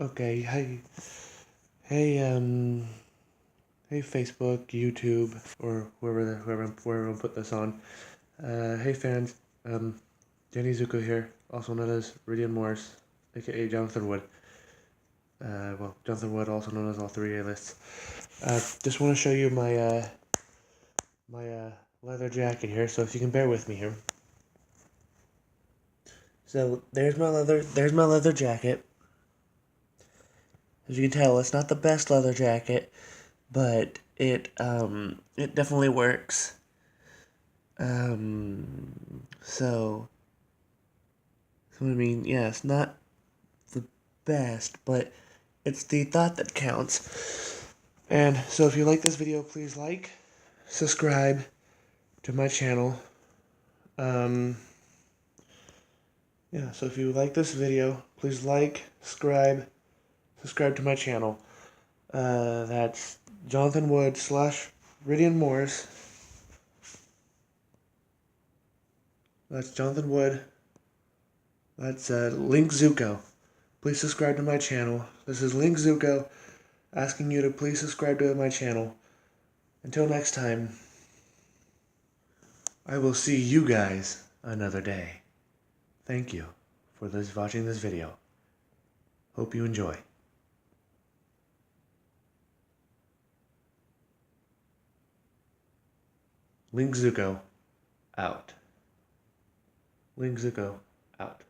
Okay, hey, hey, Facebook, YouTube, or whoever put this on. Hey, fans. Danny Zuko here, also known as Ridian Morris, aka Jonathan Wood. Jonathan Wood, also known as all three A-lists. Just want to show you my leather jacket here. So if you can bear with me here. So There's my leather jacket. As you can tell, it's not the best leather jacket, but it definitely works. So I mean, yeah, it's not the best, but it's the thought that counts. And so if you like this video, please like, subscribe to my channel. Um, yeah, so if you like this video, please like, subscribe to my channel. That's Jonathan Wood / Ridian Morris. That's Jonathan Wood. That's Link Zuko. Please subscribe to my channel. This is Link Zuko asking you to please subscribe to my channel. Until next time, I will see you guys another day. Thank you for watching this video. Hope you enjoy. Link Zuko out. Link Zuko out.